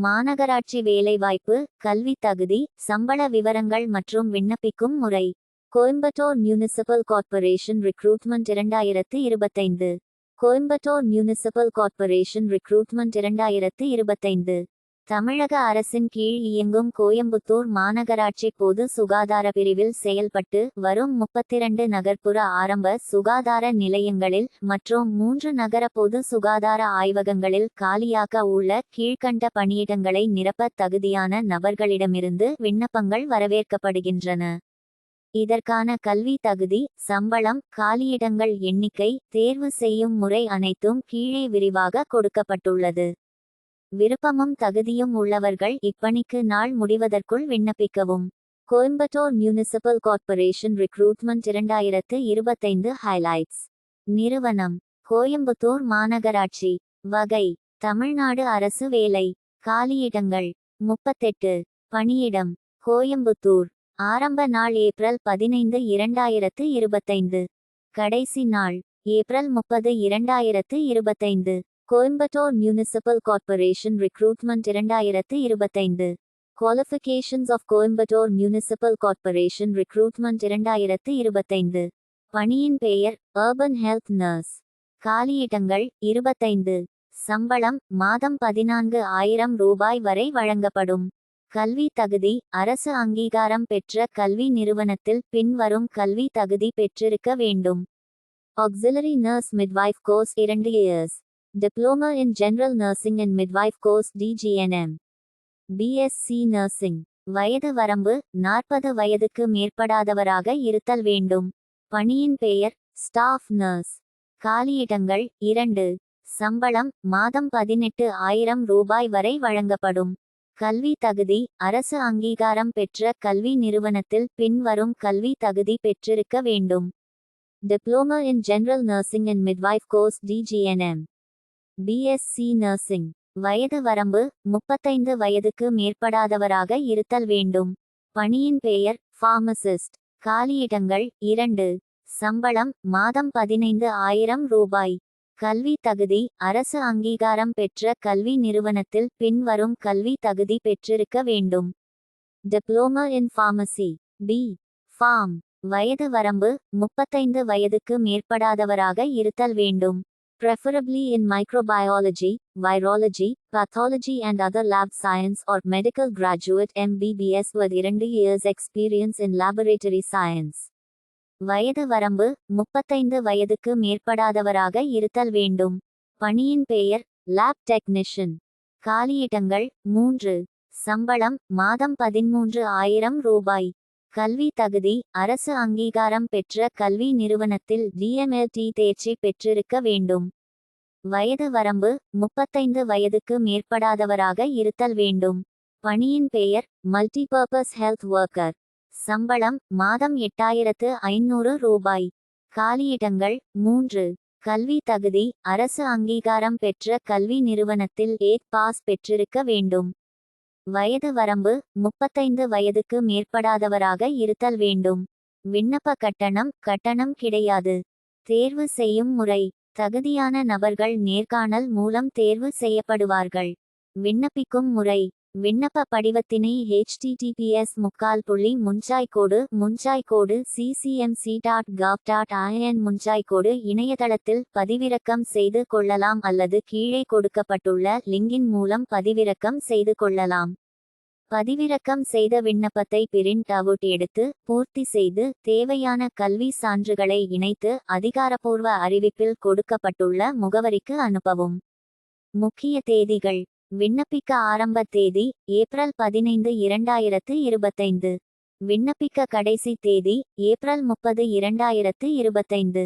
மாநகராட்சி வேலைவாய்ப்பு, கல்வி தகுதி, சம்பள விவரங்கள் மற்றும் விண்ணப்பிக்கும் முறை. Coimbatore municipal corporation recruitment 2025. Coimbatore municipal corporation recruitment 2025. தமிழக அரசின் கீழ் இயங்கும் கோயம்புத்தூர் மாநகராட்சி பொது சுகாதார பிரிவில் செயல்பட்டு வரும் 32 நகர்ப்புற ஆரம்ப சுகாதார நிலையங்களில் மற்றும் 3 நகர பொது சுகாதார ஆய்வகங்களில் காலியாக உள்ள கீழ்க்கண்ட பணியிடங்களை நிரப்ப தகுதியான நபர்களிடமிருந்து விண்ணப்பங்கள் வரவேற்கப்படுகின்றன. இதற்கான கல்வி தகுதி, சம்பளம், காலியிடங்கள் எண்ணிக்கை, தேர்வு செய்யும் முறை அனைத்தும் கீழே விரிவாக கொடுக்கப்பட்டுள்ளது. விருப்பமும் தகுதியும் உள்ளவர்கள் இப்பணிக்கு நாள் முடிவதற்குள் விண்ணப்பிக்கவும். Coimbatore municipal corporation recruitment 2025 highlights. நிறுவனம்: கோயம்புத்தூர் மாநகராட்சி. வகை: தமிழ்நாடு அரசு வேலை. காலியிடங்கள்: 38. பணியிடம்: கோயம்புத்தூர். ஆரம்ப நாள் ஏப்ரல் 15, 2025. கடைசி நாள் April 30, 2025. Coimbatore municipal corporation recruitment 2025. Qualifications of Coimbatore municipal corporation recruitment 2025. பணியின் பெயர்: அர்பன் ஹெல்த் நர்ஸ். காலியிடங்கள்: 25. சம்பளம்: மாதம் 14,000 ரூபாய் வரை வழங்கப்படும். கல்வி தகுதி: அரசு அங்கீகாரம் பெற்ற கல்வி நிறுவனத்தில் பின்வரும் கல்வி தகுதி பெற்றிருக்க வேண்டும். Auxiliary nurse midwife course 2 years. Diploma in General Nursing and Midwife Course DGNM. BSc Nursing. வயது வரம்பு: 40 வயதுக்கு மேற்படாதவராக இருத்தல் வேண்டும். பணியின் பெயர்: ஸ்டாஃப் நர்ஸ். காலியிடங்கள்: 2. சம்பளம்: மாதம் 18,000 ரூபாய் வரை வழங்கப்படும். கல்வி தகுதி: அரசு அங்கீகாரம் பெற்ற கல்வி நிறுவனத்தில் பின்வரும் கல்வி தகுதி பெற்றிருக்க வேண்டும். Diploma in General Nursing and Midwife Course DGNM. BSc Nursing. வயது வரம்பு: 35 வயதுக்கு மேற்படாதவராக இருத்தல் வேண்டும். பணியின் பெயர்: ஃபார்மசிஸ்ட். காலியிடங்கள்: 2. சம்பளம்: மாதம் 15,000 ரூபாய். கல்வி தகுதி: அரசு அங்கீகாரம் பெற்ற கல்வி நிறுவனத்தில் பின்வரும் கல்வி தகுதி பெற்றிருக்க வேண்டும். Diploma in pharmacy. B. Pharm. வயது வரம்பு: 35 வயதுக்கு மேற்படாதவராக இருத்தல் வேண்டும். Preferably in microbiology, virology, pathology and other lab science or medical graduate MBBS with 2 years experience in laboratory science. வயது வரம்பு: 35 வயதுக்கு மேற்படாதவராக இருத்தல் வேண்டும். பணியின் பெயர்: லேப் டெக்னீஷியன். காலியிடங்கள்: 3. சம்பளம்: மாதம் 13,000 ரூபாய். கல்வி தகுதி: அரசு அங்கீகாரம் பெற்ற கல்வி நிறுவனத்தில் DMLT தேர்ச்சி பெற்றிருக்க வேண்டும். வயது வரம்பு: 35 வயதுக்கு மேற்படாதவராக இருத்தல் வேண்டும். பணியின் பெயர்: மல்டிபர்பஸ் ஹெல்த் ஒர்க்கர். சம்பளம்: மாதம் 8,500 ரூபாய். காலியிடங்கள்: 3. கல்வி தகுதி: அரசு அங்கீகாரம் பெற்ற கல்வி நிறுவனத்தில் 8 பாஸ் பெற்றிருக்க வேண்டும். வயது வரம்பு: 35 வயதுக்கு மேற்படாதவராக இருத்தல் வேண்டும். விண்ணப்ப கட்டணம் கிடையாது. தேர்வு செய்யும் முறை: தகுதியான நபர்கள் நேர்காணல் மூலம் தேர்வு செய்யப்படுவார்கள். விண்ணப்பிக்கும் முறை: விண்ணப்ப படிவத்தினை https://ccmc.gov.in இணையதளத்தில் பதிவிறக்கம் செய்து கொள்ளலாம் அல்லது கீழே கொடுக்கப்பட்டுள்ள லிங்கின் மூலம் பதிவிறக்கம் செய்து கொள்ளலாம். பதிவிறக்கம் செய்த விண்ணப்பத்தை பிரிண்ட் அவுட் எடுத்து பூர்த்தி செய்து தேவையான கல்வி சான்றுகளை இணைத்து அதிகாரப்பூர்வ அறிவிப்பில் கொடுக்கப்பட்டுள்ள முகவரிக்கு அனுப்பவும். முக்கிய தேதிகள்: விண்ணப்பிக்க ஆரம்ப தேதி ஏப்ரல் 15, 2025. விண்ணப்பிக்க கடைசி தேதி ஏப்ரல் 30, 2025.